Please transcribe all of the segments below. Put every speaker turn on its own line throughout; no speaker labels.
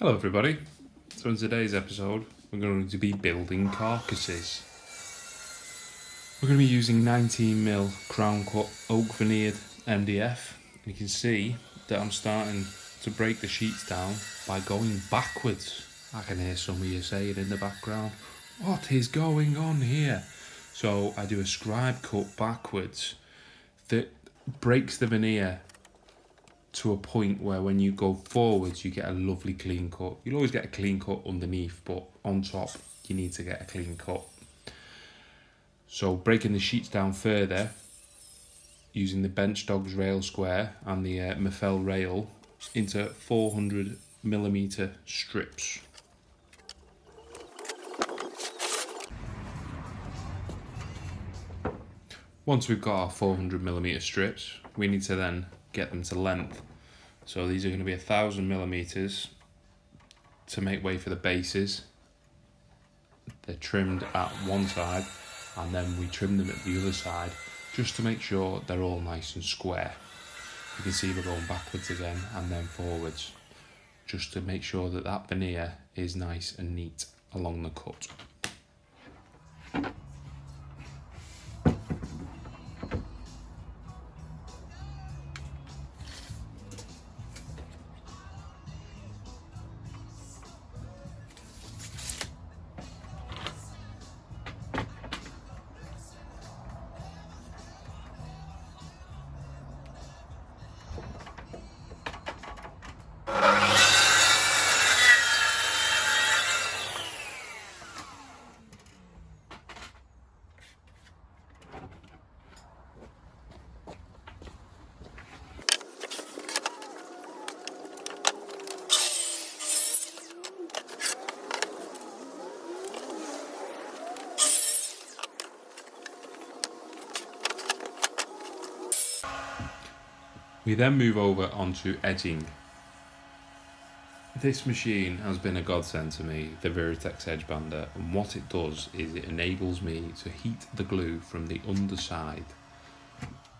Hello everybody, so in today's episode we're going to be building carcasses. We're going to be using 19mm crown cut oak veneered MDF. You can see that I'm starting to break the sheets down by going backwards. I can hear some of you saying in the background, what is going on here? So I do a scribe cut backwards that breaks the veneer to a point where when you go forwards you get a lovely clean cut. You'll always get a clean cut underneath, but on top you need to get a clean cut. So breaking the sheets down further using the bench dogs rail square and the Hafele rail into 400mm strips. Once we've got our 400mm strips, we need to then get them to length. So these are going to be 1000mm to make way for the bases. They're trimmed at one side and then we trim them at the other side just to make sure they're all nice and square. You can see we're going backwards again and then forwards just to make sure that that veneer is nice and neat along the cut. We then move over onto edging. This machine has been a godsend to me, the virutex Edgebander, and what it does is it enables me to heat the glue from the underside,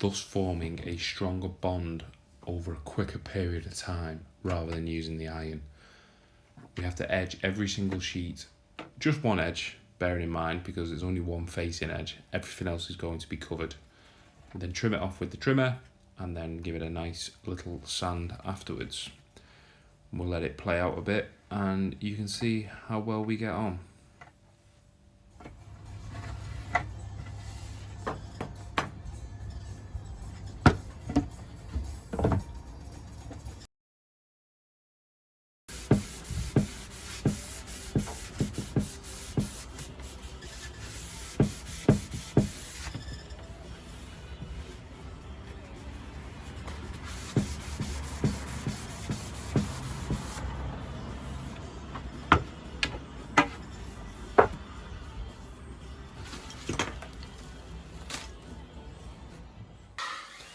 thus forming a stronger bond over a quicker period of time rather than using the iron. We have to edge every single sheet, just one edge, bearing in mind because there's only one facing edge, everything else is going to be covered. And then trim it off with the trimmer and then give it a nice little sand afterwards. We'll let it play out a bit and you can see how well we get on.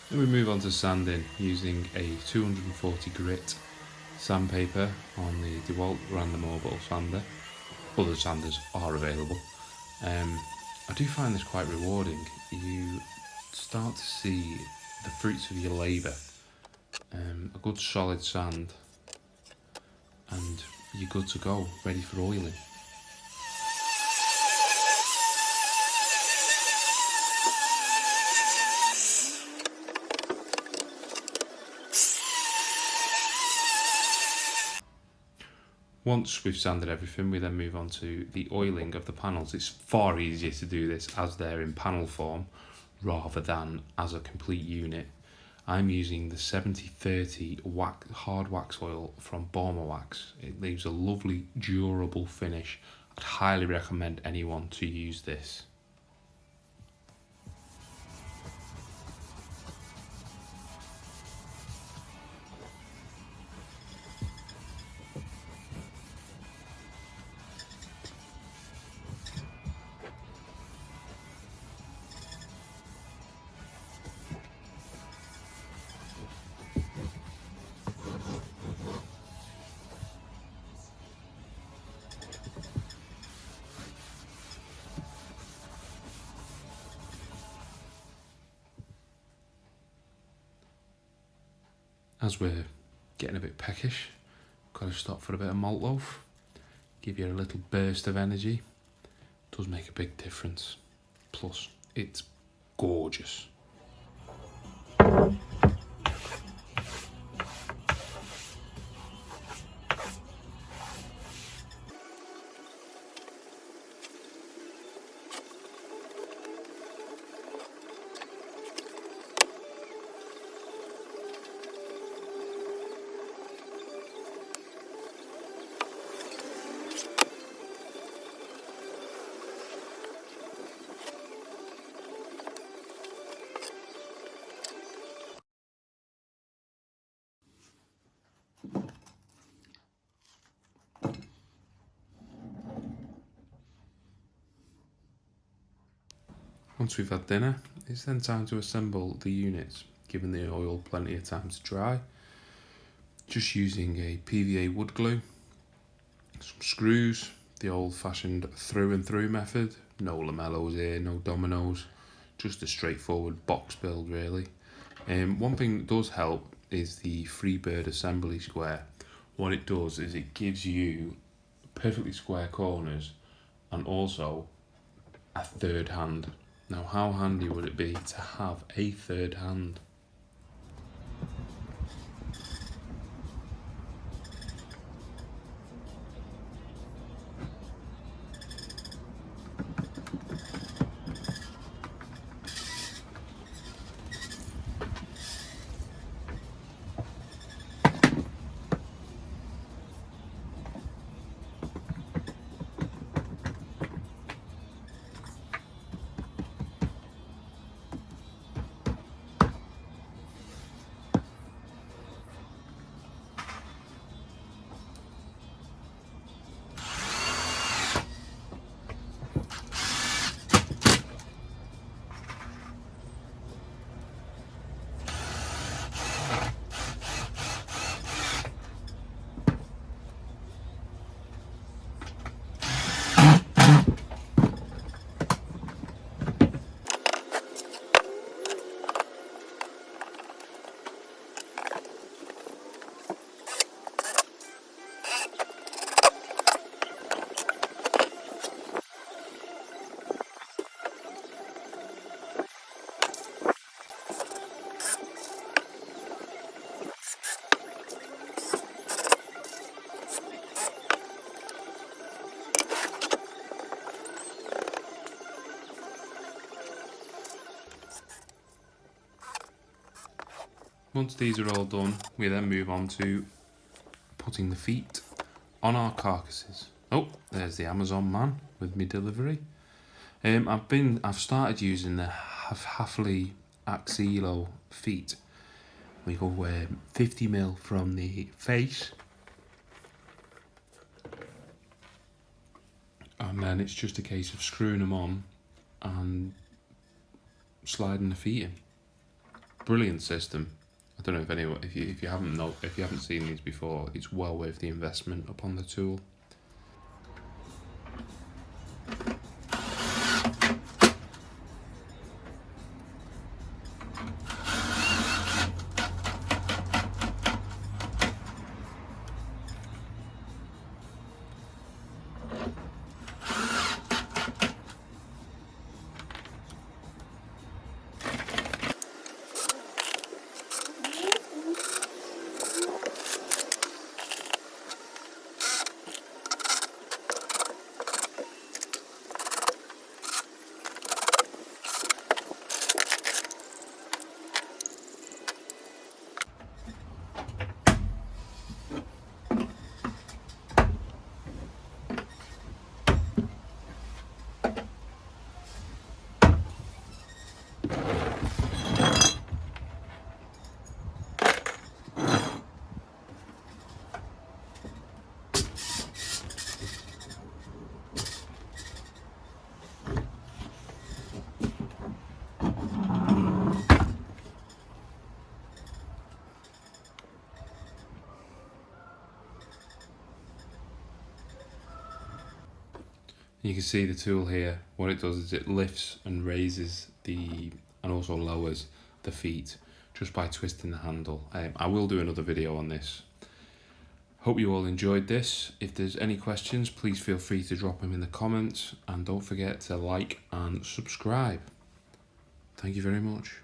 Then we move on to sanding using a 240 grit sandpaper on the DtheC random orbit sander. Other sanders are available. I do find this quite rewarding. You start to see the fruits of your labour. A good solid sand and you're good to go, ready for oiling. Once we've sanded everything, we then move on to the oiling of the panels. It's far easier to do this as they're in panel form rather than as a complete unit. I'm using the 70/30 hard wax oil from Bormawachs. It leaves a lovely durable finish. I'd highly recommend anyone to use this. As we're getting a bit peckish, got to stop for a bit of malt loaf. Give you a little burst of energy. Does make a big difference. Plus, it's gorgeous. Once we've had dinner, it's then time to assemble the units, giving the oil plenty of time to dry. Just using a PVA wood glue, some screws, the old-fashioned through and through method. No lamellos here, no dominoes, just a straightforward box build really. One thing that does help is the Freebird assembly square. What it does is it gives you perfectly square corners and also a third hand. Now, how handy would it be to have a third hand? Once these are all done, we then move on to putting the feet on our carcasses. Oh, there's the Amazon man with me delivery. I've started using the Hafele Axilo feet. We go 50mm from the face, and then it's just a case of screwing them on and sliding the feet in. Brilliant system. I don't know if anyone, if you haven't seen these before, it's well worth the investment upon the tool. You can see the tool here. What it does is it lifts and raises and also lowers the feet just by twisting the handle. I will do another video on this. Hope you all enjoyed this. If there's any questions, please feel free to drop them in the comments, and don't forget to like and subscribe. Thank you very much.